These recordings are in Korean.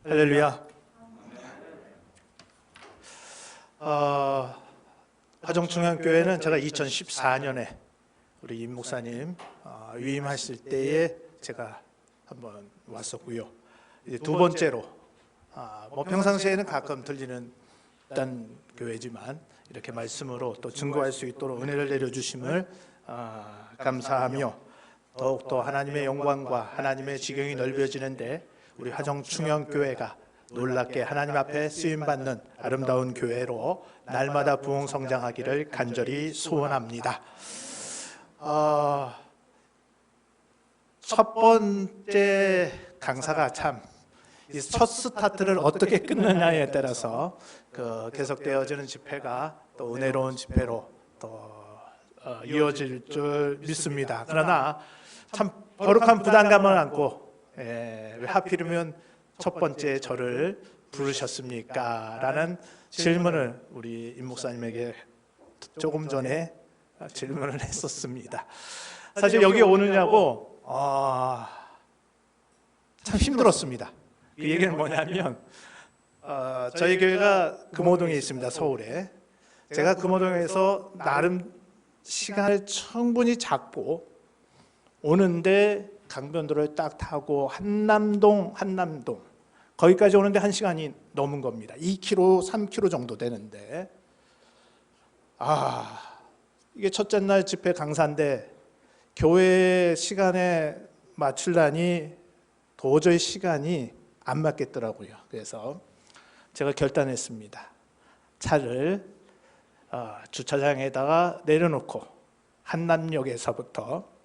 할렐루야. 화정충현교회는 제가 2014년에 우리 임 목사님 위임하실 때에 제가 한번 왔었고요. 이제 두 번째로 평상시에는 가끔 들리는 단 교회지만 이렇게 말씀으로 또 증거할 수 있도록 은혜를 내려주심을 감사하며 더욱더 하나님의 영광과 하나님의 지경이 넓어지는데 우리 화정충현교회가 놀랍게 하나님 앞에 쓰임받는 아름다운 교회로 날마다 부흥성장하기를 간절히 소원합니다. 첫 번째 강사가 참 첫 스타트를 어떻게 끊느냐에 따라서 계속되어지는 집회가 또 은혜로운 집회로 또 이어질 줄 믿습니다. 그러나 참 거룩한 부담감을 안고 왜 하필이면 첫 번째 저를 부르셨습니까? 라는 질문을 우리 임 목사님에게 조금 전에 질문을 했었습니다. 사실 여기 오느냐고 참 힘들었습니다. 그 얘기는 뭐냐면 저희 교회가 금호동에 있습니다. 서울에. 제가 금호동에서 나름 시간을 충분히 잡고 오는데 강변도로를 딱 타고 한남동 거기까지 오는데 1시간이 넘은 겁니다. 2km, 3km 정도 되는데 이게 첫째 날 집회 강사인데 교회 시간에 맞추려니 도저히 시간이 안 맞겠더라고요. 그래서 제가 결단했습니다. 차를 주차장에다가 내려놓고 한남역에서부터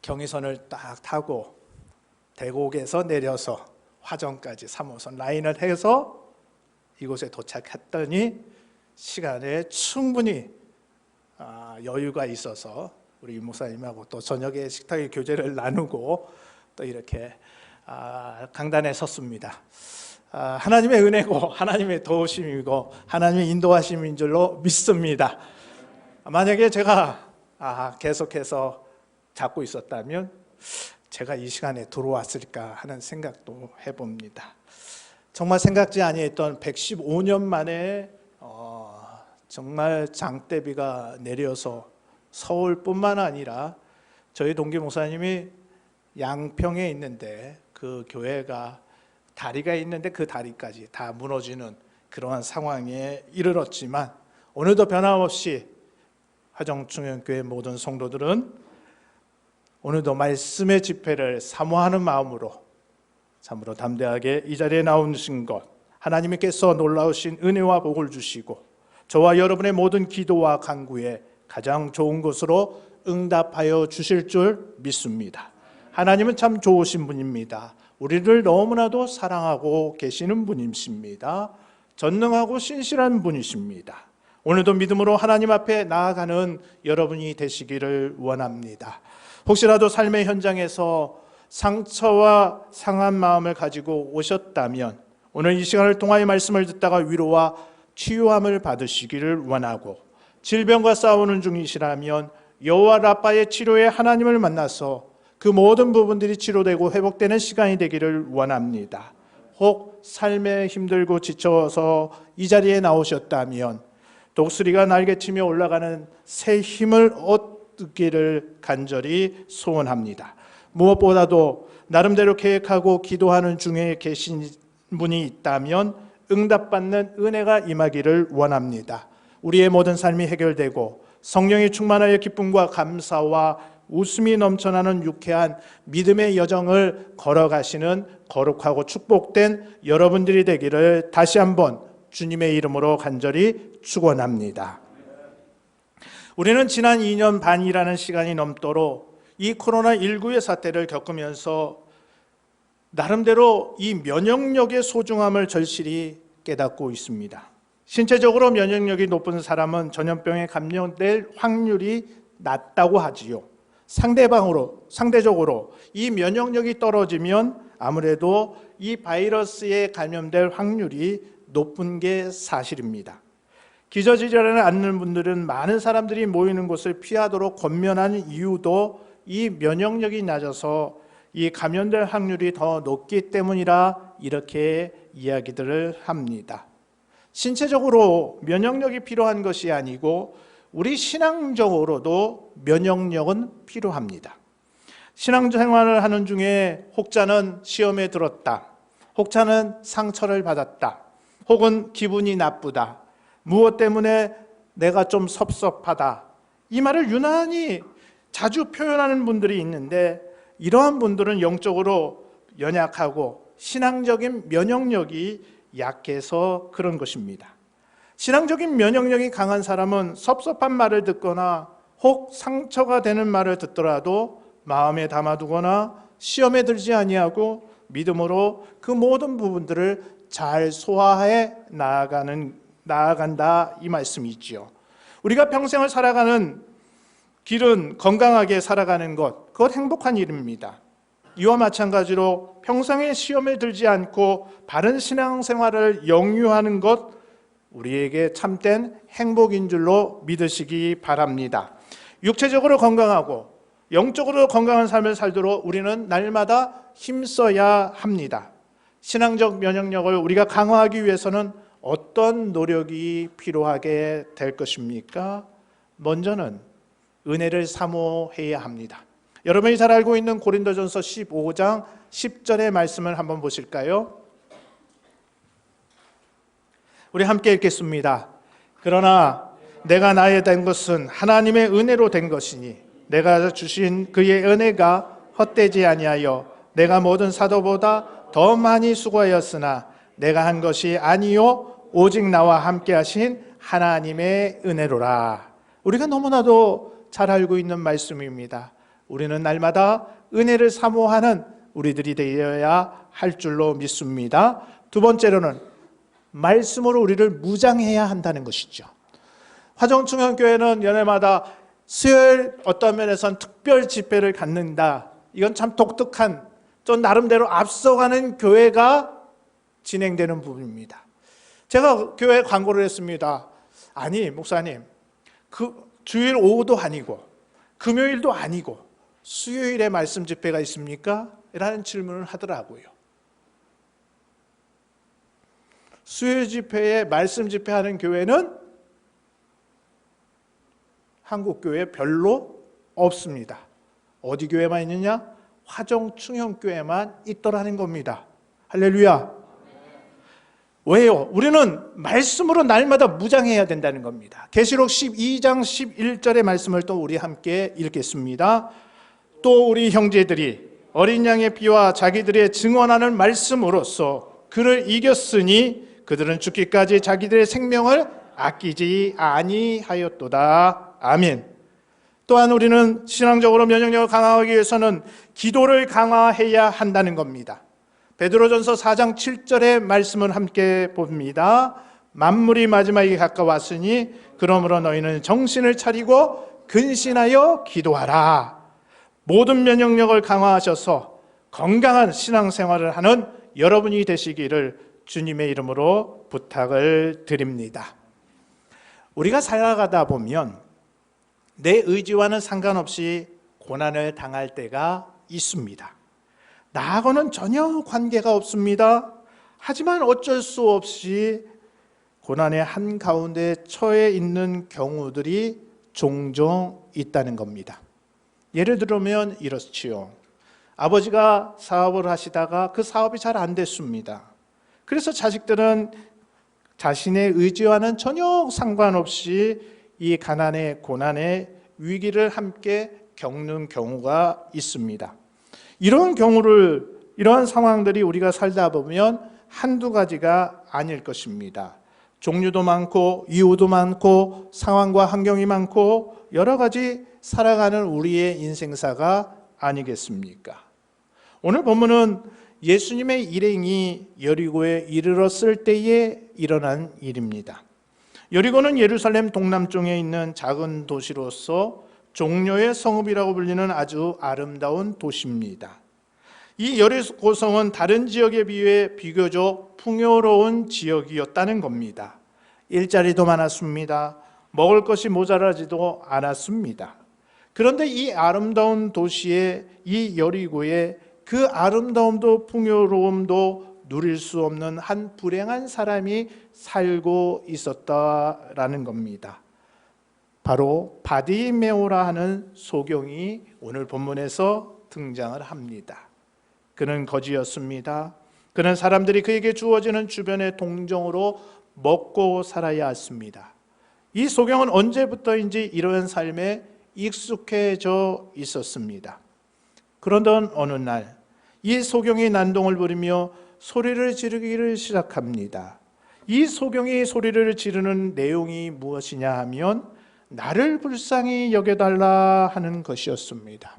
경의선을 딱 타고 대곡에서 내려서 화정까지 3호선 라인을 해서 이곳에 도착했더니 시간에 충분히 여유가 있어서 우리 목사님하고 또 저녁에 식탁에 교제를 나누고 또 이렇게 강단에 섰습니다. 하나님의 은혜고 하나님의 도우심이고 하나님의 인도하심인 줄로 믿습니다. 만약에 제가 계속해서 잡고 있었다면 제가 이 시간에 들어왔을까 하는 생각도 해봅니다. 정말 생각지 아니했던 115년 만에 정말 장대비가 내려서 서울뿐만 아니라 저희 동기 목사님이 양평에 있는데 그 교회가 다리가 있는데 그 다리까지 다 무너지는 그러한 상황에 이르렀지만 오늘도 변함없이 화정충현교회 모든 성도들은 오늘도 말씀의 집회를 사모하는 마음으로 참으로 담대하게 이 자리에 나오신 것 하나님께서 놀라우신 은혜와 복을 주시고 저와 여러분의 모든 기도와 간구에 가장 좋은 것으로 응답하여 주실 줄 믿습니다. 하나님은 참 좋으신 분입니다. 우리를 너무나도 사랑하고 계시는 분이십니다. 전능하고 신실한 분이십니다. 오늘도 믿음으로 하나님 앞에 나아가는 여러분이 되시기를 원합니다. 혹시라도 삶의 현장에서 상처와 상한 마음을 가지고 오셨다면 오늘 이 시간을 통하여 말씀을 듣다가 위로와 치유함을 받으시기를 원하고 질병과 싸우는 중이시라면 여호와 라파의 치료에 하나님을 만나서 그 모든 부분들이 치료되고 회복되는 시간이 되기를 원합니다. 혹 삶에 힘들고 지쳐서 이 자리에 나오셨다면 독수리가 날개치며 올라가는 새 힘을 얻기를 간절히 소원합니다. 무엇보다도 나름대로 계획하고 기도하는 중에 계신 분이 있다면 응답받는 은혜가 임하기를 원합니다. 우리의 모든 삶이 해결되고 성령이 충만하여 기쁨과 감사와 웃음이 넘쳐나는 유쾌한 믿음의 여정을 걸어가시는 거룩하고 축복된 여러분들이 되기를 다시 한번 주님의 이름으로 간절히 축원합니다. 우리는 지난 2년 반이라는 시간이 넘도록 이 코로나19의 사태를 겪으면서 나름대로 이 면역력의 소중함을 절실히 깨닫고 있습니다. 신체적으로 면역력이 높은 사람은 전염병에 감염될 확률이 낮다고 하지요. 상대적으로 이 면역력이 떨어지면 아무래도 이 바이러스에 감염될 확률이 높은 게 사실입니다. 기저질환을 앓는 분들은 많은 사람들이 모이는 곳을 피하도록 권면하는 이유도 이 면역력이 낮아서 이 감염될 확률이 더 높기 때문이라 이렇게 이야기들을 합니다. 신체적으로 면역력이 필요한 것이 아니고 우리 신앙적으로도 면역력은 필요합니다. 신앙생활을 하는 중에 혹자는 시험에 들었다, 혹자는 상처를 받았다, 혹은 기분이 나쁘다, 무엇 때문에 내가 좀 섭섭하다, 이 말을 유난히 자주 표현하는 분들이 있는데 이러한 분들은 영적으로 연약하고 신앙적인 면역력이 약해서 그런 것입니다. 신앙적인 면역력이 강한 사람은 섭섭한 말을 듣거나 혹 상처가 되는 말을 듣더라도 마음에 담아두거나 시험에 들지 아니하고 믿음으로 그 모든 부분들을 잘 소화해 나아간다, 이 말씀이지요. 우리가 평생을 살아가는 길은 건강하게 살아가는 것, 그것 행복한 일입니다. 이와 마찬가지로 평생에 시험에 들지 않고 바른 신앙생활을 영유하는 것, 우리에게 참된 행복인 줄로 믿으시기 바랍니다. 육체적으로 건강하고 영적으로 건강한 삶을 살도록 우리는 날마다 힘써야 합니다. 신앙적 면역력을 우리가 강화하기 위해서는 어떤 노력이 필요하게 될 것입니까? 먼저는 은혜를 사모해야 합니다. 여러분이 잘 알고 있는 고린도전서 15장 10절의 말씀을 한번 보실까요? 우리 함께 읽겠습니다. 그러나 내가 나에 된 것은 하나님의 은혜로 된 것이니 내가 주신 그의 은혜가 헛되지 아니하여 내가 모든 사도보다 더 많이 수고하였으나 내가 한 것이 아니요 오직 나와 함께 하신 하나님의 은혜로라. 우리가 너무나도 잘 알고 있는 말씀입니다. 우리는 날마다 은혜를 사모하는 우리들이 되어야 할 줄로 믿습니다. 두 번째로는 말씀으로 우리를 무장해야 한다는 것이죠. 화정충현교회는 연회마다 수요일 어떤 면에선 특별 집회를 갖는다. 이건 참 독특한, 좀 나름대로 앞서가는 교회가 진행되는 부분입니다. 제가 교회 광고를 했습니다. 아니 목사님, 그 주일 오후도 아니고 금요일도 아니고 수요일에 말씀 집회가 있습니까? 라는 질문을 하더라고요. 수요일 집회에 말씀 집회하는 교회는 한국교회 별로 없습니다. 어디 교회만 있느냐? 화정충현교회만 있더라는 겁니다. 할렐루야. 왜요? 우리는 말씀으로 날마다 무장해야 된다는 겁니다. 계시록 12장 11절의 말씀을 또 우리 함께 읽겠습니다. 또 우리 형제들이 어린 양의 피와 자기들의 증언하는 말씀으로써 그를 이겼으니 그들은 죽기까지 자기들의 생명을 아끼지 아니하였도다. 아멘. 또한 우리는 신앙적으로 면역력을 강화하기 위해서는 기도를 강화해야 한다는 겁니다. 베드로전서 4장 7절의 말씀을 함께 봅니다. 만물이 마지막에 가까웠으니 그러므로 너희는 정신을 차리고 근신하여 기도하라. 모든 면역력을 강화하셔서 건강한 신앙생활을 하는 여러분이 되시기를 주님의 이름으로 부탁을 드립니다. 우리가 살아가다 보면 내 의지와는 상관없이 고난을 당할 때가 있습니다. 나하고는 전혀 관계가 없습니다. 하지만 어쩔 수 없이 고난의 한가운데 처해 있는 경우들이 종종 있다는 겁니다. 예를 들면 이렇지요. 아버지가 사업을 하시다가 그 사업이 잘 안 됐습니다. 그래서 자식들은 자신의 의지와는 전혀 상관없이 이 가난의 고난의 위기를 함께 겪는 경우가 있습니다. 이러한 상황들이 우리가 살다 보면 한두 가지가 아닐 것입니다. 종류도 많고 이유도 많고 상황과 환경이 많고 여러 가지 살아가는 우리의 인생사가 아니겠습니까? 오늘 본문은 예수님의 일행이 여리고에 이르렀을 때에 일어난 일입니다. 여리고는 예루살렘 동남쪽에 있는 작은 도시로서 종려의 성읍이라고 불리는 아주 아름다운 도시입니다. 이 여리고성은 다른 지역에 비해 비교적 풍요로운 지역이었다는 겁니다. 일자리도 많았습니다. 먹을 것이 모자라지도 않았습니다. 그런데 이 아름다운 도시에 이 여리고에 그 아름다움도 풍요로움도 누릴 수 없는 한 불행한 사람이 살고 있었다라는 겁니다. 바로 바디메오라 하는 소경이 오늘 본문에서 등장을 합니다. 그는 거지였습니다. 그는 사람들이 그에게 주어지는 주변의 동정으로 먹고 살아야 했습니다. 이 소경은 언제부터인지 이런 삶에 익숙해져 있었습니다. 그러던 어느 날 이 소경이 난동을 부리며 소리를 지르기를 시작합니다. 이 소경이 소리를 지르는 내용이 무엇이냐 하면 나를 불쌍히 여겨달라 하는 것이었습니다.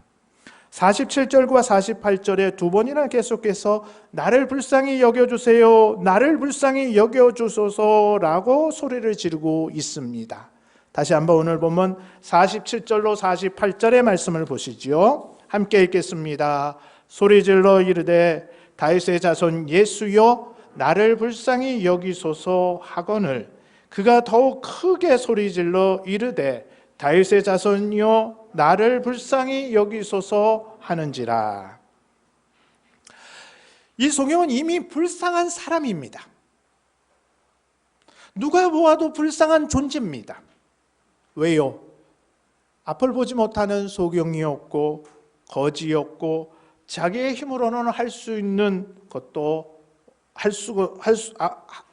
47절과 48절에 두 번이나 계속해서 나를 불쌍히 여겨주세요, 나를 불쌍히 여겨주소서라고 소리를 지르고 있습니다. 다시 한번 오늘 보면 47절로 48절의 말씀을 보시죠. 함께 읽겠습니다. 소리질러 이르되 다윗의 자손 예수여 나를 불쌍히 여기소서 하거늘 그가 더욱 크게 소리질러 이르되 다윗의 자손이여 나를 불쌍히 여기소서 하는지라. 이 소경은 이미 불쌍한 사람입니다. 누가 보아도 불쌍한 존재입니다. 왜요? 앞을 보지 못하는 소경이었고 거지였고 자기의 힘으로는 할 수 있는 것도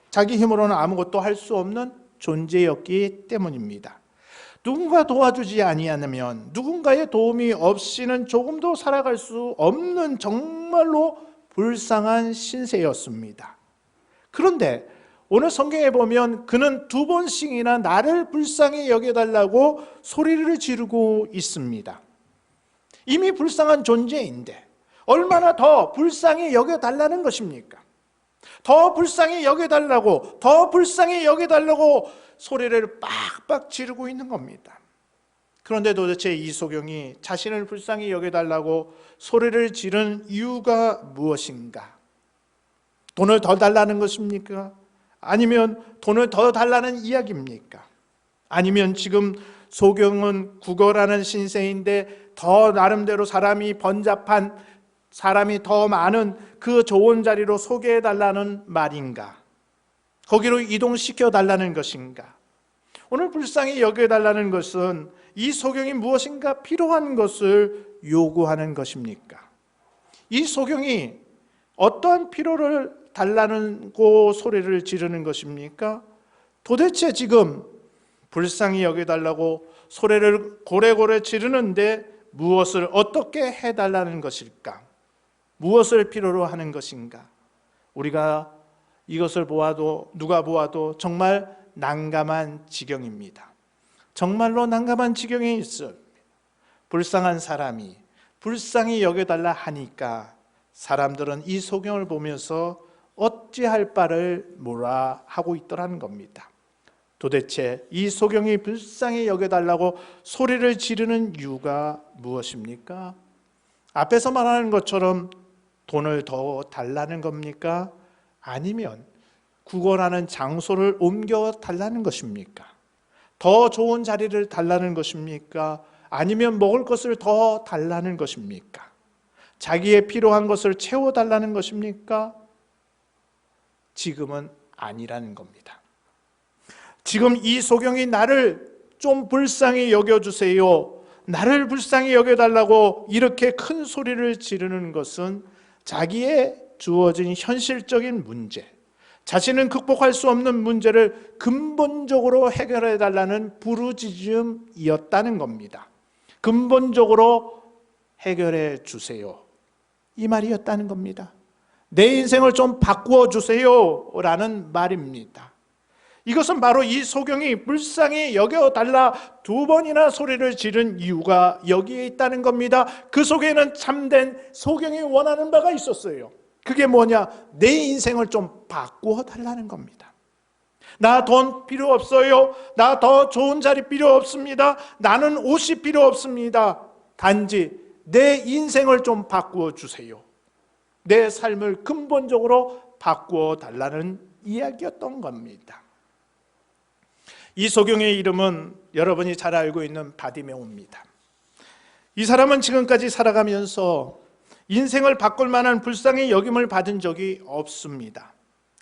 자기 힘으로는 아무것도 할 수 없는 존재였기 때문입니다. 누군가 도와주지 아니하면 누군가의 도움이 없이는 조금도 살아갈 수 없는 정말로 불쌍한 신세였습니다. 그런데 오늘 성경에 보면 그는 두 번씩이나 나를 불쌍히 여겨달라고 소리를 지르고 있습니다. 이미 불쌍한 존재인데 얼마나 더 불쌍히 여겨달라는 것입니까? 더 불쌍히 여겨달라고, 더 불쌍히 여겨달라고 소리를 빡빡 지르고 있는 겁니다. 그런데 도대체 이 소경이 자신을 불쌍히 여겨달라고 소리를 지른 이유가 무엇인가? 돈을 더 달라는 것입니까? 아니면 돈을 더 달라는 이야기입니까? 아니면 지금 소경은 국어라는 신세인데 더 나름대로 사람이 번잡한, 사람이 더 많은 그 좋은 자리로 소개해달라는 말인가? 거기로 이동시켜달라는 것인가? 오늘 불쌍히 여겨달라는 것은 이 소경이 무엇인가 필요한 것을 요구하는 것입니까? 이 소경이 어떠한 필요를 달라는 소리를 지르는 것입니까? 도대체 지금 불쌍히 여겨달라고 소리를 고래고래 지르는데 무엇을 어떻게 해달라는 것일까? 무엇을 필요로 하는 것인가? 우리가 이것을 보아도 누가 보아도 정말 난감한 지경입니다. 정말로 난감한 지경에 있어 불쌍한 사람이 불쌍히 여겨달라 하니까 사람들은 이 소경을 보면서 어찌할 바를 몰라 하고 있더라는 겁니다. 도대체 이 소경이 불쌍히 여겨달라고 소리를 지르는 이유가 무엇입니까? 앞에서 말하는 것처럼 돈을 더 달라는 겁니까? 아니면 구걸하는 장소를 옮겨 달라는 것입니까? 더 좋은 자리를 달라는 것입니까? 아니면 먹을 것을 더 달라는 것입니까? 자기의 필요한 것을 채워달라는 것입니까? 지금은 아니라는 겁니다. 지금 이 소경이 나를 좀 불쌍히 여겨주세요, 나를 불쌍히 여겨달라고 이렇게 큰 소리를 지르는 것은 자기의 주어진 현실적인 문제, 자신은 극복할 수 없는 문제를 근본적으로 해결해달라는 부르짖음이었다는 겁니다. 근본적으로 해결해 주세요, 이 말이었다는 겁니다. 내 인생을 좀 바꾸어 주세요 라는 말입니다. 이것은 바로 이 소경이 불쌍히 여겨달라 두 번이나 소리를 지른 이유가 여기에 있다는 겁니다. 그 속에는 참된 소경이 원하는 바가 있었어요. 그게 뭐냐? 내 인생을 좀 바꾸어 달라는 겁니다. 나 돈 필요 없어요, 나 더 좋은 자리 필요 없습니다, 나는 옷이 필요 없습니다. 단지 내 인생을 좀 바꾸어 주세요, 내 삶을 근본적으로 바꾸어 달라는 이야기였던 겁니다. 이 소경의 이름은 여러분이 잘 알고 있는 바디메오입니다. 이 사람은 지금까지 살아가면서 인생을 바꿀 만한 불쌍히 여김을 받은 적이 없습니다.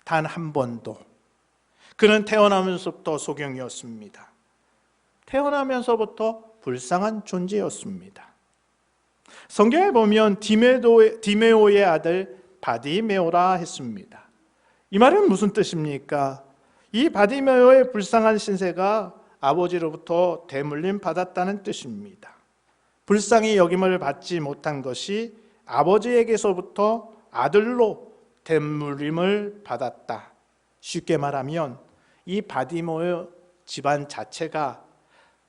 단 한 번도. 그는 태어나면서부터 소경이었습니다. 태어나면서부터 불쌍한 존재였습니다. 성경에 보면 디메오의 아들 바디메오라 했습니다. 이 말은 무슨 뜻입니까? 이 바디메오의 불쌍한 신세가 아버지로부터 대물림 받았다는 뜻입니다. 불쌍히 여김을 받지 못한 것이 아버지에게서부터 아들로 대물림을 받았다. 쉽게 말하면 이 바디메오의 집안 자체가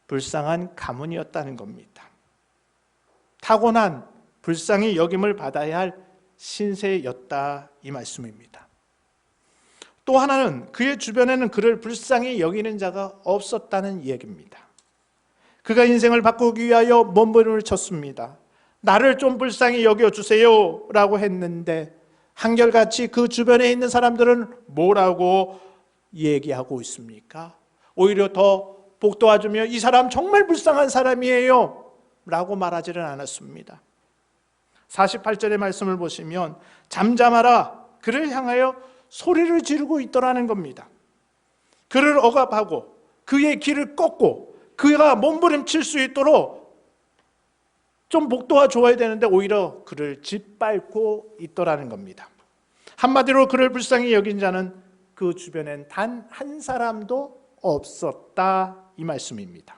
불쌍한 가문이었다는 겁니다. 타고난 불쌍히 여김을 받아야 할 신세였다 이 말씀입니다. 또 하나는 그의 주변에는 그를 불쌍히 여기는 자가 없었다는 얘기입니다. 그가 인생을 바꾸기 위하여 몸부림을 쳤습니다. 나를 좀 불쌍히 여겨주세요 라고 했는데 한결같이 그 주변에 있는 사람들은 뭐라고 얘기하고 있습니까? 오히려 더 복도와주며 이 사람 정말 불쌍한 사람이에요 라고 말하지는 않았습니다. 48절의 말씀을 보시면 잠잠하라 그를 향하여 소리를 지르고 있더라는 겁니다. 그를 억압하고 그의 길을 꺾고 그가 몸부림칠 수 있도록 좀 복도가 좋아야 되는데 오히려 그를 짓밟고 있더라는 겁니다. 한마디로 그를 불쌍히 여긴 자는 그 주변엔 단 한 사람도 없었다 이 말씀입니다.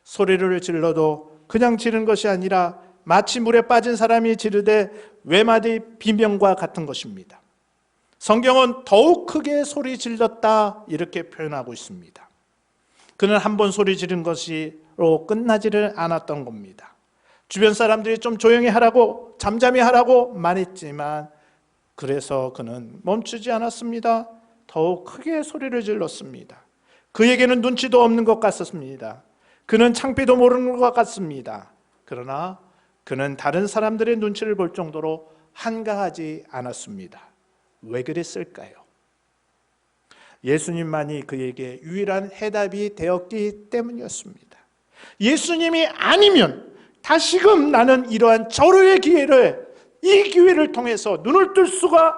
소리를 질러도 그냥 지른 것이 아니라 마치 물에 빠진 사람이 지르되 외마디 비명과 같은 것입니다. 성경은 더욱 크게 소리 질렀다 이렇게 표현하고 있습니다. 그는 한 번 소리 지른 것으로 끝나지를 않았던 겁니다. 주변 사람들이 좀 조용히 하라고 잠잠히 하라고 말했지만 그래서 그는 멈추지 않았습니다. 더욱 크게 소리를 질렀습니다. 그에게는 눈치도 없는 것 같았습니다. 그는 창피도 모르는 것 같습니다. 그러나 그는 다른 사람들의 눈치를 볼 정도로 한가하지 않았습니다. 왜 그랬을까요? 예수님만이 그에게 유일한 해답이 되었기 때문이었습니다. 예수님이 아니면 다시금 나는 이러한 절호의 기회를 이 기회를 통해서 눈을 뜰 수가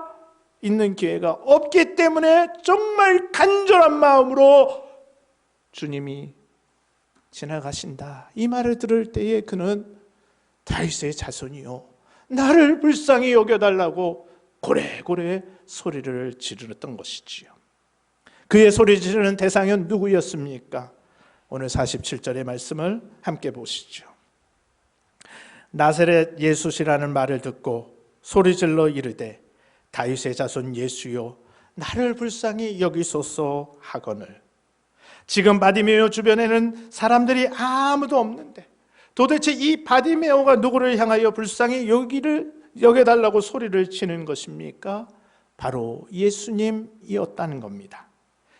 있는 기회가 없기 때문에 정말 간절한 마음으로 주님이 지나가신다 이 말을 들을 때에 그는 다윗의 자손이요 나를 불쌍히 여겨달라고 고래고래 소리를 지르던 것이지요. 그의 소리 지르는 대상은 누구였습니까? 오늘 47절의 말씀을 함께 보시죠. 나사렛 예수시라는 말을 듣고 소리질러 이르되 다윗의 자손 예수여 나를 불쌍히 여기소서 하거늘. 지금 바디메오 주변에는 사람들이 아무도 없는데 도대체 이 바디메오가 누구를 향하여 불쌍히 여겨달라고 소리를 치는 것입니까? 바로 예수님이었다는 겁니다.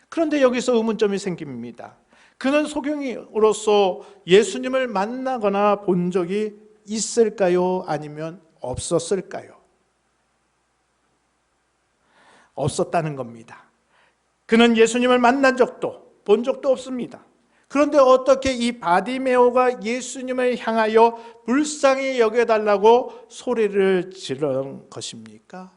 그런데 여기서 의문점이 생깁니다. 그는 소경이로서 예수님을 만나거나 본 적이 있을까요? 아니면 없었을까요? 없었다는 겁니다. 그는 예수님을 만난 적도 본 적도 없습니다. 그런데 어떻게 이 바디메오가 예수님을 향하여 불쌍히 여겨달라고 소리를 지른 것입니까?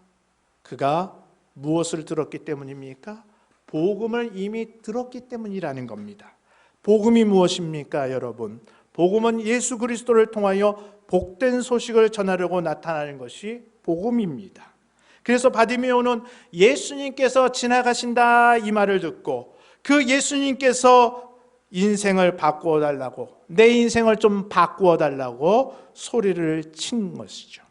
그가 무엇을 들었기 때문입니까? 복음을 이미 들었기 때문이라는 겁니다. 복음이 무엇입니까, 여러분? 복음은 예수 그리스도를 통하여 복된 소식을 전하려고 나타나는 것이 복음입니다. 그래서 바디메오는 예수님께서 지나가신다 이 말을 듣고 그 예수님께서 인생을 바꾸어 달라고 내 인생을 좀 바꾸어 달라고 소리를 친 것이죠.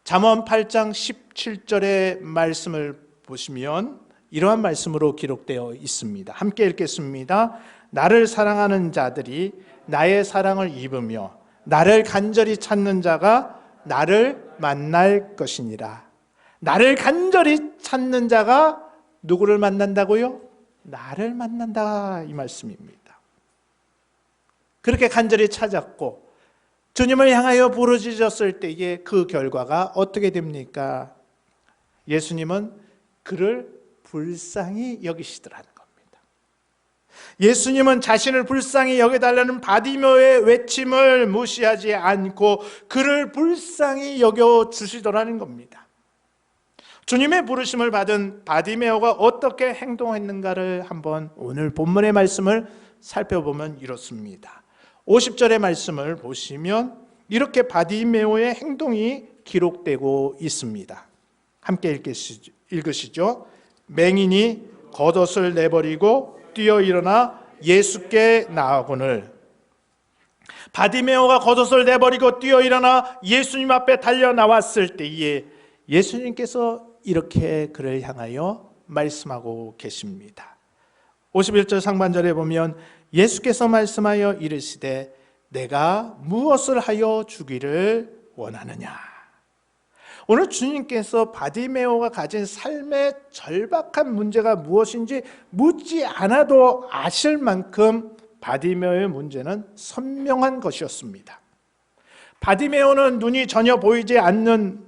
잠언 8장 17절의 말씀을 보시면 이러한 말씀으로 기록되어 있습니다. 함께 읽겠습니다. 나를 사랑하는 자들이 나의 사랑을 입으며 나를 간절히 찾는 자가 나를 만날 것이니라. 나를 간절히 찾는 자가 누구를 만난다고요? 나를 만난다 이 말씀입니다. 그렇게 간절히 찾았고 주님을 향하여 부르짖었을 때에 그 결과가 어떻게 됩니까? 예수님은 그를 불쌍히 여기시더라는 겁니다. 예수님은 자신을 불쌍히 여겨달라는 바디메오의 외침을 무시하지 않고 그를 불쌍히 여겨주시더라는 겁니다. 주님의 부르심을 받은 바디메오가 어떻게 행동했는가를 한번 오늘 본문의 말씀을 살펴보면 이렇습니다. 50절의 말씀을 보시면 이렇게 바디메오의 행동이 기록되고 있습니다. 함께 읽으시죠. 맹인이 겉옷을 내버리고 뛰어 일어나 예수께 나아오거늘. 바디메오가 겉옷을 내버리고 뛰어 일어나 예수님 앞에 달려 나왔을 때에 예수님께서 이렇게 그를 향하여 말씀하고 계십니다. 51절 상반절에 보면 예수께서 말씀하여 이르시되 내가 무엇을 하여 주기를 원하느냐. 오늘 주님께서 바디메오가 가진 삶의 절박한 문제가 무엇인지 묻지 않아도 아실 만큼 바디메오의 문제는 선명한 것이었습니다. 바디메오는 눈이 전혀 보이지 않는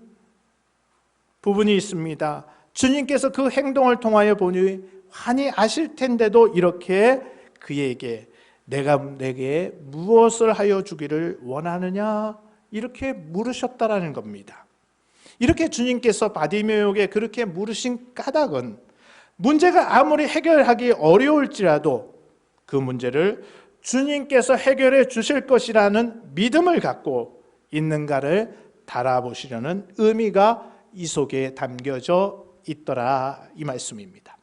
부분이 있습니다. 주님께서 그 행동을 통하여 보니 환히 아실 텐데도 이렇게 그에게 내가 내게 무엇을 하여 주기를 원하느냐 이렇게 물으셨다라는 겁니다. 이렇게 주님께서 바디메오에게 그렇게 물으신 까닭은 문제가 아무리 해결하기 어려울지라도 그 문제를 주님께서 해결해 주실 것이라는 믿음을 갖고 있는가를 달아보시려는 의미가 이 속에 담겨져 있더라 이 말씀입니다.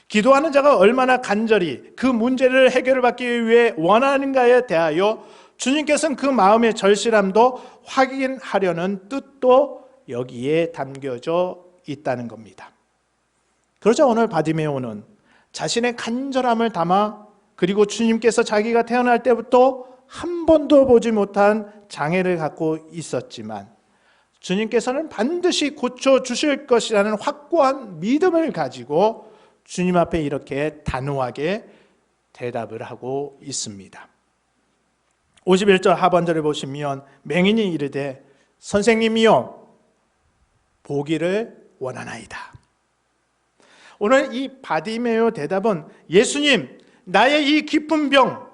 기도하는 자가 얼마나 간절히 그 문제를 해결받기 위해 원하는가에 대하여 주님께서는 그 마음의 절실함도 확인하려는 뜻도 여기에 담겨져 있다는 겁니다. 그러자 오늘 바디메오는 자신의 간절함을 담아 그리고 주님께서 자기가 태어날 때부터 한 번도 보지 못한 장애를 갖고 있었지만 주님께서는 반드시 고쳐주실 것이라는 확고한 믿음을 가지고 주님 앞에 이렇게 단호하게 대답을 하고 있습니다. 51절 하반절을 보시면 맹인이 이르되 선생님이여 보기를 원하나이다. 오늘 이 바디메오 대답은 예수님 나의 이 깊은 병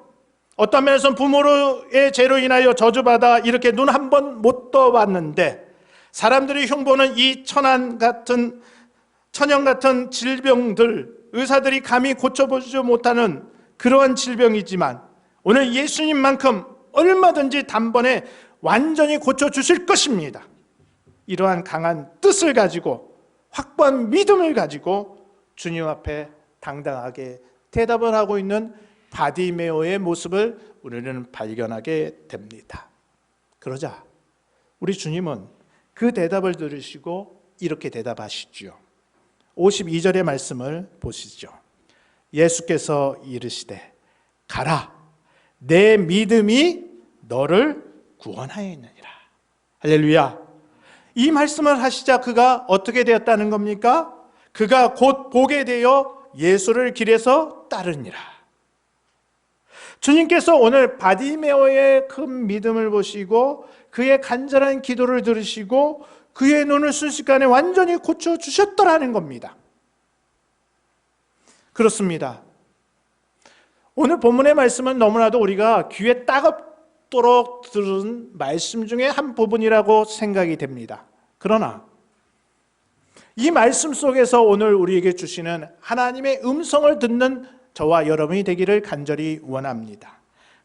어떤 면에서는 부모의 죄로 인하여 저주받아 이렇게 눈 한 번 못 떠봤는데 사람들이 흉보는 이 천연 같은 질병들 의사들이 감히 고쳐보지 못하는 그러한 질병이지만 오늘 예수님만큼 얼마든지 단번에 완전히 고쳐주실 것입니다. 이러한 강한 뜻을 가지고 확고한 믿음을 가지고 주님 앞에 당당하게 대답을 하고 있는 바디메오의 모습을 우리는 발견하게 됩니다. 그러자 우리 주님은 그 대답을 들으시고 이렇게 대답하시죠. 52절의 말씀을 보시죠. 예수께서 이르시되 가라 내 믿음이 너를 구원하였느니라. 할렐루야. 이 말씀을 하시자 그가 어떻게 되었다는 겁니까? 그가 곧 보게 되어 예수를 길에서 따르니라. 주님께서 오늘 바디메오의 큰 믿음을 보시고 그의 간절한 기도를 들으시고 그의 눈을 순식간에 완전히 고쳐주셨더라는 겁니다. 그렇습니다. 오늘 본문의 말씀은 너무나도 우리가 귀에 따갑도록 들은 말씀 중에 한 부분이라고 생각이 됩니다. 그러나 이 말씀 속에서 오늘 우리에게 주시는 하나님의 음성을 듣는 저와 여러분이 되기를 간절히 원합니다.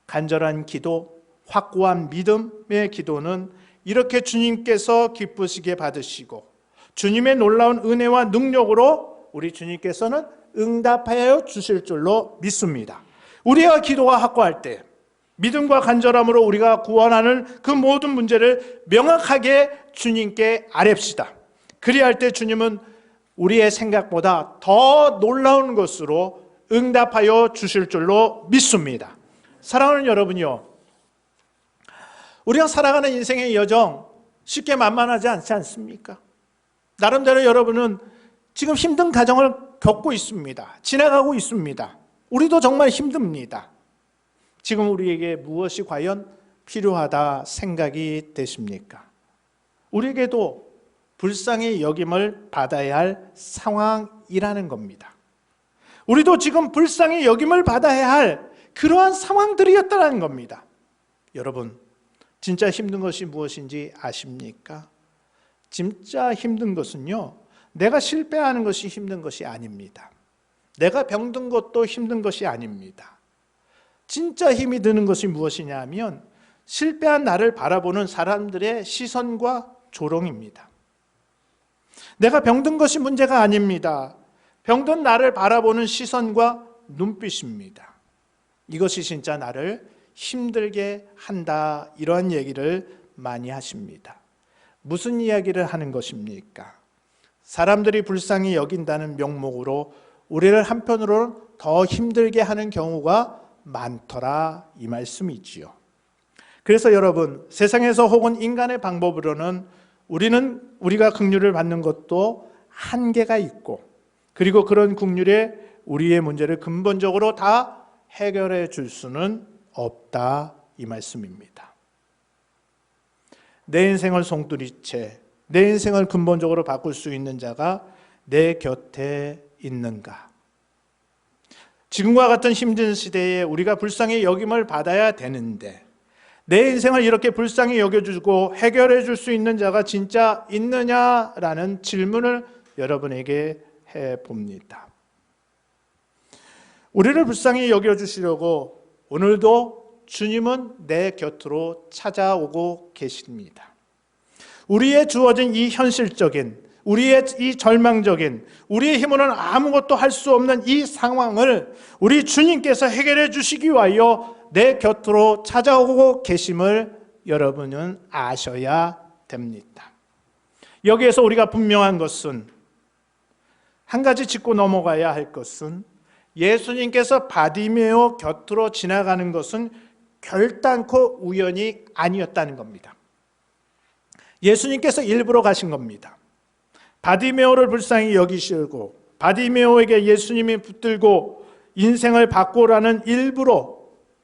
간절한 기도, 확고한 믿음의 기도는 이렇게 주님께서 기쁘시게 받으시고 주님의 놀라운 은혜와 능력으로 우리 주님께서는 응답하여 주실 줄로 믿습니다. 우리가 기도가 확고할 때 믿음과 간절함으로 우리가 구원하는 그 모든 문제를 명확하게 주님께 아뢰읍시다. 그리할 때 주님은 우리의 생각보다 더 놀라운 것으로 응답하여 주실 줄로 믿습니다. 사랑하는 여러분이요, 우리가 살아가는 인생의 여정 쉽게 만만하지 않지 않습니까? 나름대로 여러분은 지금 힘든 가정을 겪고 있습니다. 지나가고 있습니다. 우리도 정말 힘듭니다. 지금 우리에게 무엇이 과연 필요하다 생각이 되십니까? 우리에게도 불쌍히 여김을 받아야 할 상황이라는 겁니다. 우리도 지금 불쌍히 여김을 받아야 할 그러한 상황들이었다는 겁니다. 여러분, 진짜 힘든 것이 무엇인지 아십니까? 진짜 힘든 것은요, 내가 실패하는 것이 힘든 것이 아닙니다. 내가 병든 것도 힘든 것이 아닙니다. 진짜 힘이 드는 것이 무엇이냐 하면 실패한 나를 바라보는 사람들의 시선과 조롱입니다. 내가 병든 것이 문제가 아닙니다. 병든 나를 바라보는 시선과 눈빛입니다. 이것이 진짜 나를 힘들게 한다, 이런 얘기를 많이 하십니다. 무슨 이야기를 하는 것입니까? 사람들이 불쌍히 여긴다는 명목으로 우리를 한편으로는 더 힘들게 하는 경우가 많더라, 이 말씀이지요. 그래서 여러분, 세상에서 혹은 인간의 방법으로는 우리가 긍휼을 받는 것도 한계가 있고, 그리고 그런 긍휼에 우리의 문제를 근본적으로 다 해결해 줄 수는 없다, 이 말씀입니다. 내 인생을 송두리째, 내 인생을 근본적으로 바꿀 수 있는 자가 내 곁에 있는가? 지금과 같은 힘든 시대에 우리가 불쌍히 여김을 받아야 되는데, 내 인생을 이렇게 불쌍히 여겨주고 해결해 줄 수 있는 자가 진짜 있느냐라는 질문을 여러분에게 해봅니다. 우리를 불쌍히 여겨주시려고 오늘도 주님은 내 곁으로 찾아오고 계십니다. 우리의 주어진 이 현실적인, 우리의 이 절망적인, 우리의 힘으로는 아무것도 할 수 없는 이 상황을 우리 주님께서 해결해 주시기 위하여 내 곁으로 찾아오고 계심을 여러분은 아셔야 됩니다. 여기에서 우리가 분명한 것은, 한 가지 짚고 넘어가야 할 것은, 예수님께서 바디메오 곁으로 지나가는 것은 결단코 우연이 아니었다는 겁니다. 예수님께서 일부러 가신 겁니다. 바디메오를 불쌍히 여기시고 바디메오에게 예수님이 붙들고 인생을 바꾸라는 일부러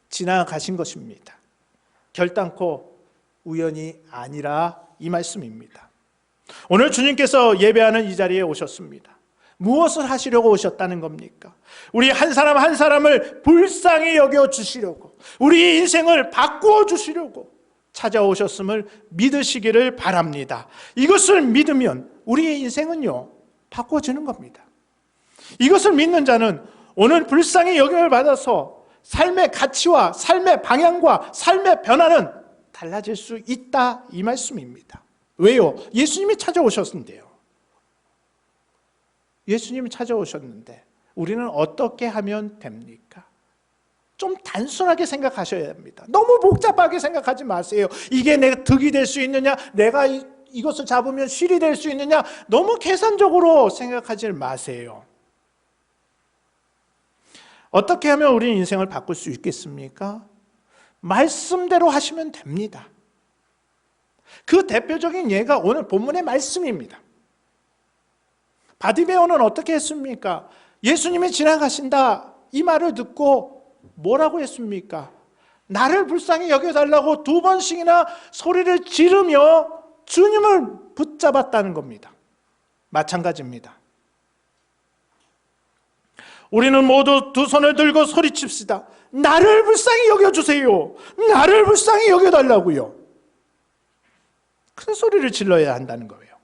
지나가신 것입니다. 결단코 우연이 아니라, 이 말씀입니다. 오늘 주님께서 예배하는 이 자리에 오셨습니다. 무엇을 하시려고 오셨다는 겁니까? 우리 한 사람 한 사람을 불쌍히 여겨주시려고, 우리 인생을 바꾸어 주시려고 찾아오셨음을 믿으시기를 바랍니다. 이것을 믿으면 우리의 인생은요, 바꿔지는 겁니다. 이것을 믿는 자는 오늘 불쌍히 여김을 받아서 삶의 가치와 삶의 방향과 삶의 변화는 달라질 수 있다, 이 말씀입니다. 왜요? 예수님이 찾아오셨는데요. 예수님이 찾아오셨는데 우리는 어떻게 하면 됩니까? 좀 단순하게 생각하셔야 합니다. 너무 복잡하게 생각하지 마세요. 이게 내가 득이 될 수 있느냐, 내가 이것을 잡으면 실이 될 수 있느냐, 너무 계산적으로 생각하지 마세요. 어떻게 하면 우리 인생을 바꿀 수 있겠습니까? 말씀대로 하시면 됩니다. 그 대표적인 예가 오늘 본문의 말씀입니다. 바디메오는 어떻게 했습니까? 예수님이 지나가신다, 이 말을 듣고 뭐라고 했습니까? 나를 불쌍히 여겨달라고 2번씩이나 소리를 지르며 주님을 붙잡았다는 겁니다. 마찬가지입니다. 우리는 모두 두 손을 들고 소리칩시다. 나를 불쌍히 여겨주세요. 나를 불쌍히 여겨달라고요. 큰 소리를 질러야 한다는 거예요.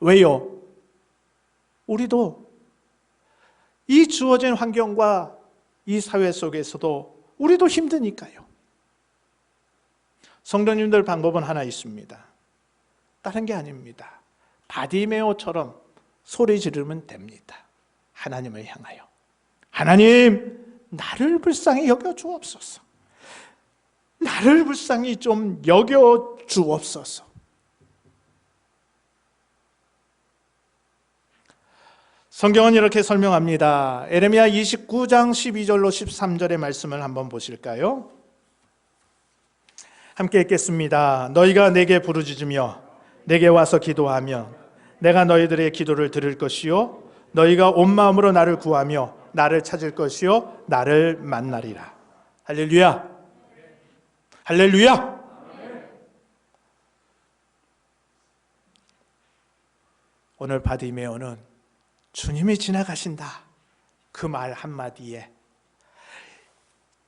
왜요? 우리도 이 주어진 환경과 이 사회 속에서도 우리도 힘드니까요. 성도님들, 방법은 하나 있습니다. 다른 게 아닙니다. 바디메오처럼 소리 지르면 됩니다. 하나님을 향하여. 하나님, 나를 불쌍히 여겨 주옵소서. 나를 불쌍히 좀 여겨 주옵소서. 성경은 이렇게 설명합니다. 에레미야 29장 12절로 13절의 말씀을 한번 보실까요? 함께 읽겠습니다. 너희가 내게 부르짖으며 내게 와서 기도하면 내가 너희들의 기도를 들을 것이요 너희가 온 마음으로 나를 구하며 나를 찾을 것이요 나를 만나리라. 할렐루야. 할렐루야. 오늘 바디메오는 주님이 지나가신다, 그 말 한마디에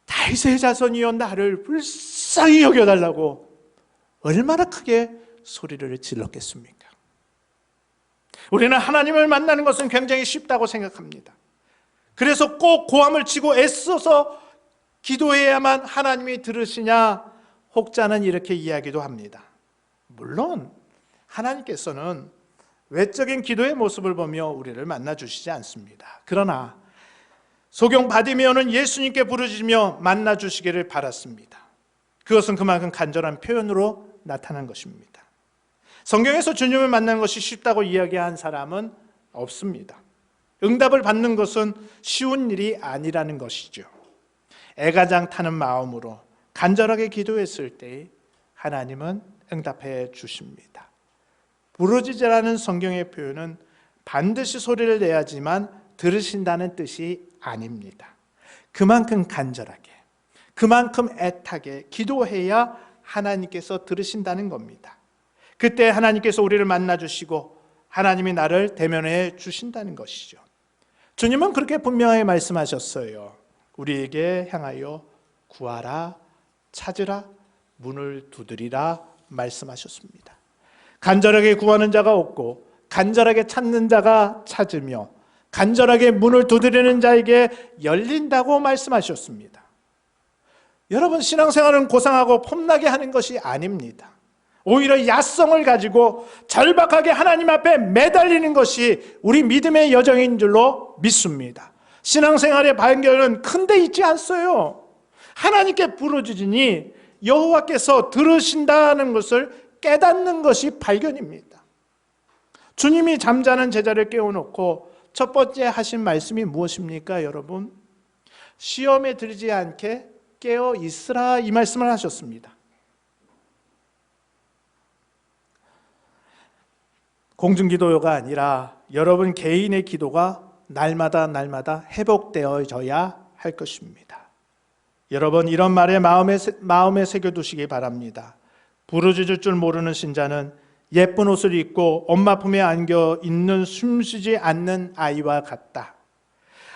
다윗의 자손이여 나를 불쌍히 여겨달라고 얼마나 크게 소리를 질렀겠습니까? 우리는 하나님을 만나는 것은 굉장히 쉽다고 생각합니다. 그래서 꼭 고함을 치고 애써서 기도해야만 하나님이 들으시냐, 혹자는 이렇게 이야기도 합니다. 물론 하나님께서는 외적인 기도의 모습을 보며 우리를 만나주시지 않습니다. 그러나 소경 바디메오는 예수님께 부르짖으며 만나주시기를 바랐습니다. 그것은 그만큼 간절한 표현으로 나타난 것입니다. 성경에서 주님을 만나는 것이 쉽다고 이야기한 사람은 없습니다. 응답을 받는 것은 쉬운 일이 아니라는 것이죠. 애가장 타는 마음으로 간절하게 기도했을 때 하나님은 응답해 주십니다. 부르짖으라는 성경의 표현은 반드시 소리를 내야지만 들으신다는 뜻이 아닙니다. 그만큼 간절하게, 그만큼 애타게 기도해야 하나님께서 들으신다는 겁니다. 그때 하나님께서 우리를 만나주시고 하나님이 나를 대면해 주신다는 것이죠. 주님은 그렇게 분명하게 말씀하셨어요. 우리에게 향하여 구하라, 찾으라, 문을 두드리라 말씀하셨습니다. 간절하게 구하는 자가 없고 간절하게 찾는 자가 찾으며 간절하게 문을 두드리는 자에게 열린다고 말씀하셨습니다. 여러분, 신앙생활은 고상하고 폼나게 하는 것이 아닙니다. 오히려 야성을 가지고 절박하게 하나님 앞에 매달리는 것이 우리 믿음의 여정인 줄로 믿습니다. 신앙생활의 발견은 큰 데 있지 않어요. 하나님께 부르짖으니 여호와께서 들으신다는 것을 깨닫는 것이 발견입니다. 주님이 잠자는 제자를 깨워놓고 첫 번째 하신 말씀이 무엇입니까, 여러분? 시험에 들지 않게 깨어 있으라, 이 말씀을 하셨습니다. 공중기도가 아니라 여러분 개인의 기도가 날마다 회복되어져야 할 것입니다. 여러분, 이런 말에 마음에 새겨두시기 바랍니다. 부르짖을 줄 모르는 신자는 예쁜 옷을 입고 엄마 품에 안겨 있는 숨쉬지 않는 아이와 같다.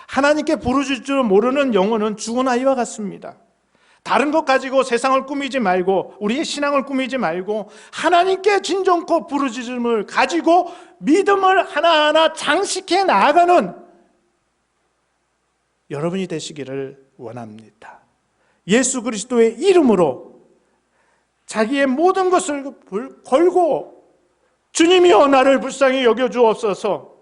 하나님께 부르짖을 줄 모르는 영혼은 죽은 아이와 같습니다. 다른 것 가지고 세상을 꾸미지 말고, 우리의 신앙을 꾸미지 말고 하나님께 진정코 부르짖음을 가지고 믿음을 하나하나 장식해 나아가는 여러분이 되시기를 원합니다. 예수 그리스도의 이름으로 자기의 모든 것을 걸고 주님이여 나를 불쌍히 여겨주옵소서,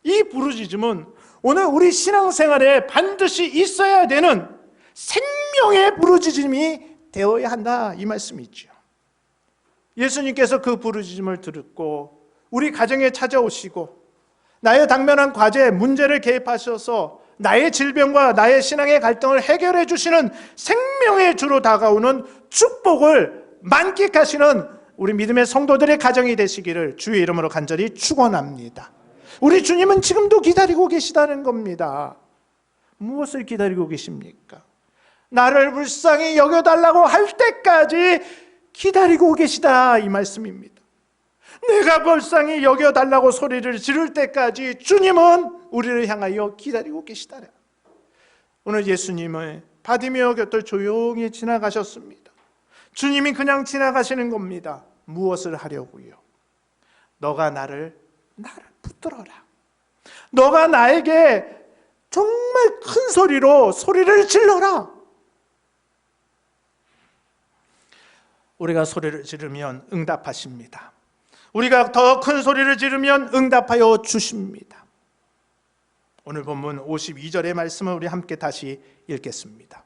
이 부르짖음은 오늘 우리 신앙생활에 반드시 있어야 되는 생명의 부르짖음이 되어야 한다, 이 말씀이죠. 예수님께서 그 부르짖음을 듣고 우리 가정에 찾아오시고 나의 당면한 과제, 문제를 개입하셔서 나의 질병과 나의 신앙의 갈등을 해결해 주시는 생명의 주로 다가오는 축복을 만끽하시는 우리 믿음의 성도들의 가정이 되시기를 주의 이름으로 간절히 축원합니다. 우리 주님은 지금도 기다리고 계시다는 겁니다. 무엇을 기다리고 계십니까? 나를 불쌍히 여겨달라고 할 때까지 기다리고 계시다, 이 말씀입니다. 내가 불쌍히 여겨달라고 소리를 지를 때까지 주님은 우리를 향하여 기다리고 계시다. 오늘 예수님은 바디메오 곁을 조용히 지나가셨습니다. 주님이 그냥 지나가시는 겁니다. 무엇을 하려고요? 너가 나를 붙들어라. 너가 나에게 정말 큰 소리로 소리를 질러라. 우리가 소리를 지르면 응답하십니다. 우리가 더 큰 소리를 지르면 응답하여 주십니다. 오늘 본문 52절의 말씀을 우리 함께 다시 읽겠습니다.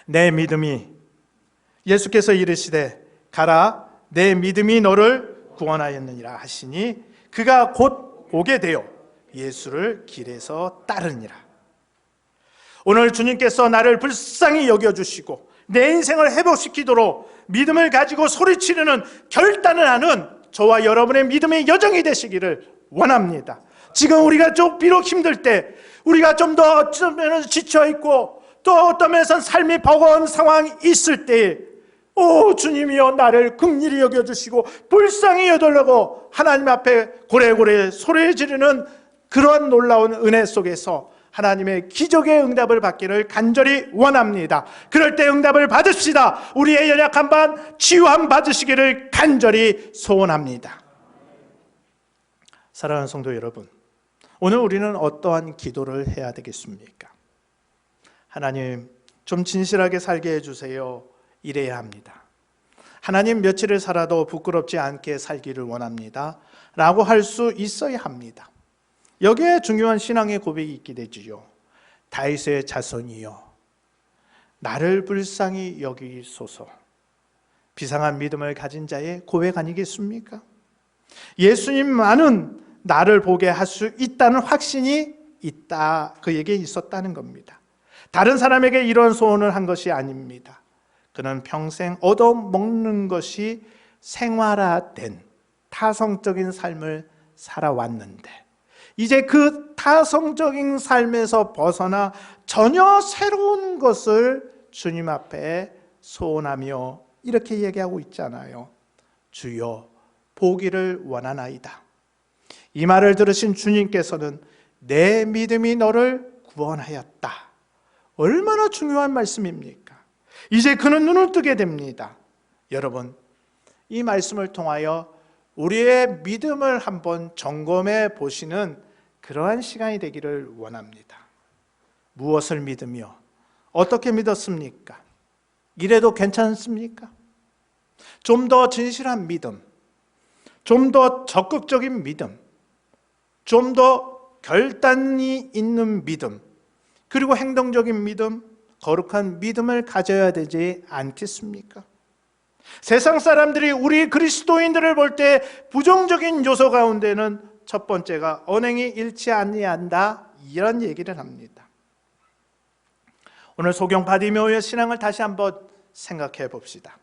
내 믿음이, 예수께서 이르시되 가라, 내 믿음이 너를 구원하였느니라 하시니 그가 곧 오게 되어 예수를 길에서 따르니라. 오늘 주님께서 나를 불쌍히 여겨주시고 내 인생을 회복시키도록 믿음을 가지고 소리치르는 결단을 하는 저와 여러분의 믿음의 여정이 되시기를 원합니다. 지금 우리가 좀 비록 힘들 때, 우리가 좀 더 어쩌면 지쳐있고 또 어떤 면에서는 삶이 버거운 상황이 있을 때, 오 주님이여 나를 긍휼히 여겨주시고 불쌍히 여달라고 하나님 앞에 고래고래 소리 지르는 그런 놀라운 은혜 속에서 하나님의 기적의 응답을 받기를 간절히 원합니다. 그럴 때 응답을 받읍시다. 우리의 연약한 반 치유함 받으시기를 간절히 소원합니다. 사랑하는 성도 여러분, 오늘 우리는 어떠한 기도를 해야 되겠습니까? 하나님, 좀 진실하게 살게 해주세요. 이래야 합니다. 하나님, 며칠을 살아도 부끄럽지 않게 살기를 원합니다. 라고 할 수 있어야 합니다. 여기에 중요한 신앙의 고백이 있게 되지요. 다윗의 자손이여, 나를 불쌍히 여기소서. 비상한 믿음을 가진 자의 고백 아니겠습니까? 예수님만은 나를 보게 할 수 있다는 확신이 있다, 그에게 있었다는 겁니다. 다른 사람에게 이런 소원을 한 것이 아닙니다. 그는 평생 얻어먹는 것이 생활화된 타성적인 삶을 살아왔는데, 이제 그 타성적인 삶에서 벗어나 전혀 새로운 것을 주님 앞에 소원하며 이렇게 얘기하고 있잖아요. 주여, 보기를 원하나이다. 이 말을 들으신 주님께서는 내 믿음이 너를 구원하였다. 얼마나 중요한 말씀입니까? 이제 그는 눈을 뜨게 됩니다. 여러분, 이 말씀을 통하여 우리의 믿음을 한번 점검해 보시는 그러한 시간이 되기를 원합니다. 무엇을 믿으며 어떻게 믿었습니까? 이래도 괜찮습니까? 좀 더 진실한 믿음, 좀 더 적극적인 믿음, 좀 더 결단이 있는 믿음, 그리고 행동적인 믿음, 거룩한 믿음을 가져야 되지 않겠습니까? 세상 사람들이 우리 그리스도인들을 볼 때 부정적인 요소 가운데는 첫 번째가 언행이 잃지 아니한다, 이런 얘기를 합니다. 오늘 소경 바디메오의 신앙을 다시 한번 생각해 봅시다.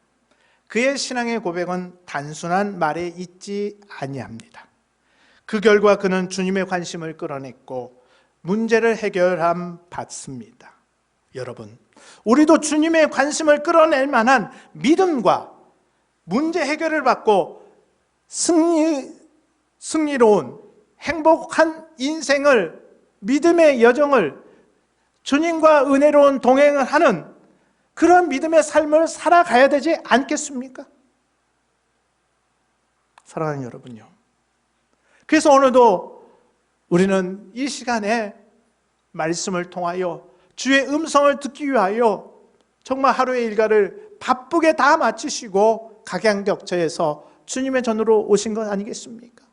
그의 신앙의 고백은 단순한 말에 있지 아니합니다. 그 결과 그는 주님의 관심을 끌어냈고 문제를 해결함 받습니다. 여러분, 우리도 주님의 관심을 끌어낼 만한 믿음과 문제 해결을 받고 승리로운 행복한 인생을, 믿음의 여정을, 주님과 은혜로운 동행을 하는 그런 믿음의 삶을 살아가야 되지 않겠습니까? 사랑하는 여러분요, 그래서 오늘도 우리는 이 시간에 말씀을 통하여 주의 음성을 듣기 위하여 정말 하루의 일과를 바쁘게 다 마치시고 각양격처에서 주님의 전으로 오신 것 아니겠습니까?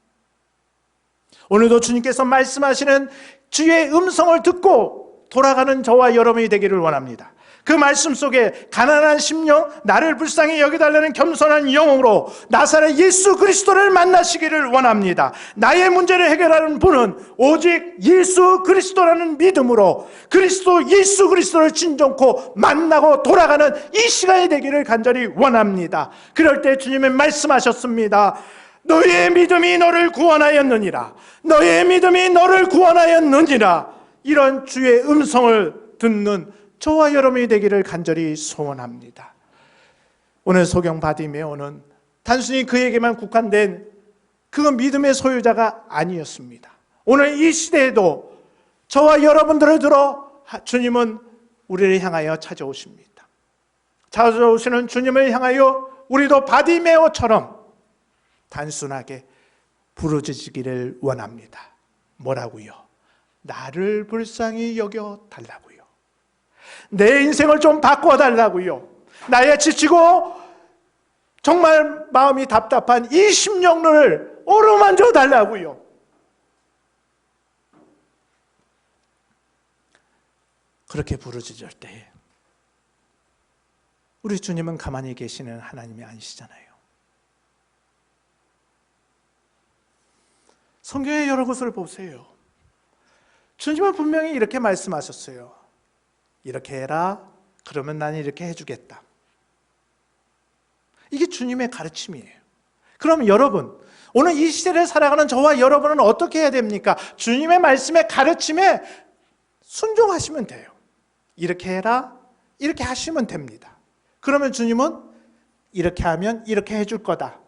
오늘도 주님께서 말씀하시는 주의 음성을 듣고 돌아가는 저와 여러분이 되기를 원합니다. 그 말씀 속에 가난한 심령, 나를 불쌍히 여기달라는 겸손한 영으로 나사렛 예수 그리스도를 만나시기를 원합니다. 나의 문제를 해결하는 분은 오직 예수 그리스도라는 믿음으로 그리스도 예수 그리스도를 진정코 만나고 돌아가는 이 시간이 되기를 간절히 원합니다. 그럴 때 주님은 말씀하셨습니다. 너의 믿음이 너를 구원하였느니라. 너의 믿음이 너를 구원하였느니라. 이런 주의 음성을 듣는 저와 여러분이 되기를 간절히 소원합니다. 오늘 소경 바디메오는 단순히 그에게만 국한된 그 믿음의 소유자가 아니었습니다. 오늘 이 시대에도 저와 여러분들을 들어 주님은 우리를 향하여 찾아오십니다. 찾아오시는 주님을 향하여 우리도 바디메오처럼 단순하게 부르짖기를 원합니다. 뭐라고요? 나를 불쌍히 여겨달라고요. 내 인생을 좀 바꿔달라고요. 나의 지치고 정말 마음이 답답한 이 심령을 어루만져 달라고요. 그렇게 부르짖을 때 우리 주님은 가만히 계시는 하나님이 아니시잖아요. 성경의 여러 곳을 보세요. 주님은 분명히 이렇게 말씀하셨어요. 이렇게 해라. 그러면 나는 이렇게 해주겠다. 이게 주님의 가르침이에요. 그럼 여러분, 오늘 이 시대를 살아가는 저와 여러분은 어떻게 해야 됩니까? 주님의 말씀의 가르침에 순종하시면 돼요. 이렇게 해라. 이렇게 하시면 됩니다. 그러면 주님은 이렇게 하면 이렇게 해줄 거다.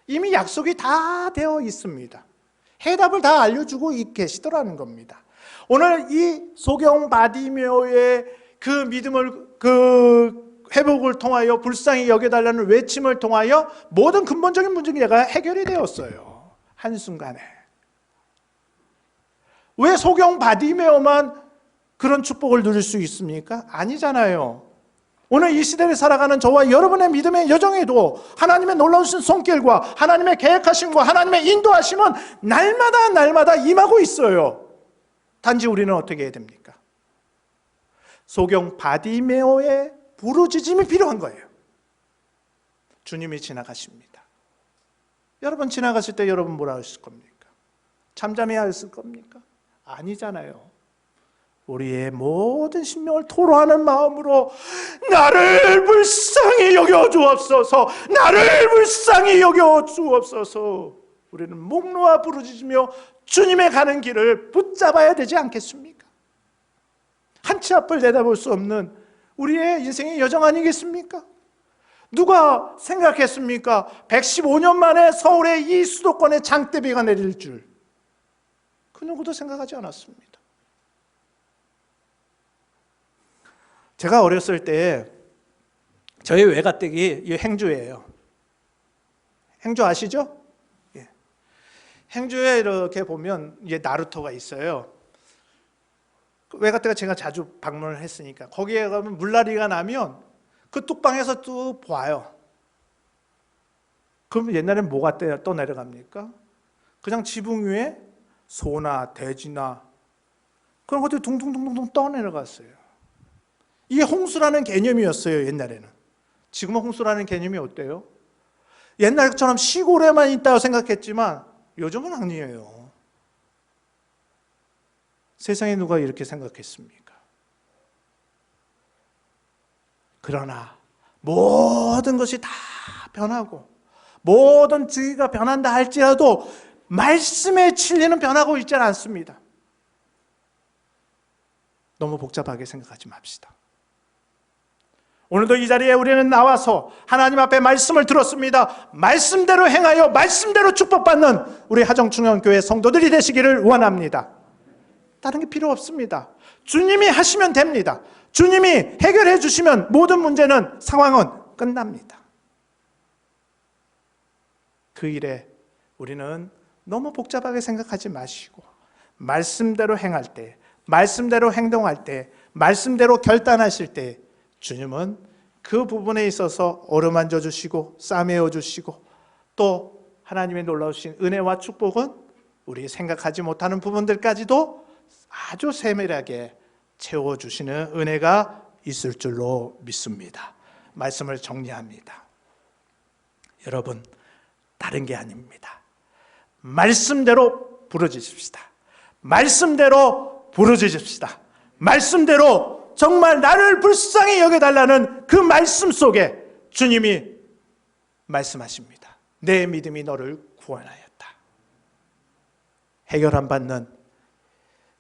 이미 약속이 다 되어 있습니다. 해답을 다 알려주고 계시더라는 겁니다. 오늘 이 소경 바디메오의 그 믿음을, 그 회복을 통하여 불쌍히 여겨달라는 외침을 통하여 모든 근본적인 문제가 해결이 되었어요. 한순간에. 왜 소경 바디메오만 그런 축복을 누릴 수 있습니까? 아니잖아요. 오늘 이 시대를 살아가는 저와 여러분의 믿음의 여정에도 하나님의 놀라우신 손길과 하나님의 계획하심과 하나님의 인도하심은 날마다 임하고 있어요. 단지 우리는 어떻게 해야 됩니까? 소경 바디메오의 부르짖음이 필요한 거예요. 주님이 지나가십니다. 여러분 지나가실 때 여러분 뭐라 하실 겁니까? 잠잠해야 했을 겁니까? 아니잖아요. 우리의 모든 심령을 토로하는 마음으로 나를 불쌍히 여겨 주옵소서, 나를 불쌍히 여겨 주옵소서. 우리는 목 놓아 부르짖으며 주님의 가는 길을 붙잡아야 되지 않겠습니까? 한 치 앞을 내다볼 수 없는 우리의 인생의 여정 아니겠습니까? 누가 생각했습니까? 115년 만에 서울의 이 수도권에 장대비가 내릴 줄. 그 누구도 생각하지 않았습니다. 제가 어렸을 때 저희 외가댁이 이 행주예요. 행주 아시죠? 예. 행주에 이렇게 보면 이제 나루터가 있어요. 외가댁가 제가 자주 방문을 했으니까 거기에 가면 물난리가 나면 그 뚝방에서 쭉 봐요. 그럼 옛날엔 뭐가 또 내려갑니까? 그냥 지붕 위에 소나 돼지나 그런 것들이 둥둥둥둥 떠내려갔어요. 이게 홍수라는 개념이었어요, 옛날에는. 지금은 홍수라는 개념이 어때요? 옛날처럼 시골에만 있다고 생각했지만 요즘은 아니에요. 세상에 누가 이렇게 생각했습니까? 그러나 모든 것이 다 변하고 모든 주위가 변한다 할지라도 말씀의 진리는 변하고 있지 않습니다. 너무 복잡하게 생각하지 맙시다. 오늘도 이 자리에 우리는 나와서 하나님 앞에 말씀을 들었습니다. 말씀대로 행하여 말씀대로 축복받는 우리 하정충영교회 성도들이 되시기를 원합니다. 다른 게 필요 없습니다. 주님이 하시면 됩니다. 주님이 해결해 주시면 모든 문제는, 상황은 끝납니다. 그 일에 우리는 너무 복잡하게 생각하지 마시고 말씀대로 행할 때, 말씀대로 행동할 때, 말씀대로 결단하실 때 주님은 그 부분에 있어서 어루만져 주시고 싸매어 주시고 또 하나님의 놀라우신 은혜와 축복은 우리 생각하지 못하는 부분들까지도 아주 세밀하게 채워주시는 은혜가 있을 줄로 믿습니다. 말씀을 정리합니다. 여러분, 다른 게 아닙니다. 말씀대로 부르짖읍시다. 말씀대로 부르짖읍시다. 말씀대로 정말 나를 불쌍히 여겨달라는 그 말씀 속에 주님이 말씀하십니다. 내 믿음이 너를 구원하였다. 해결 안 받는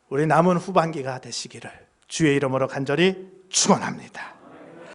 우리 남은 후반기가 되시기를 주의 이름으로 간절히 축원합니다.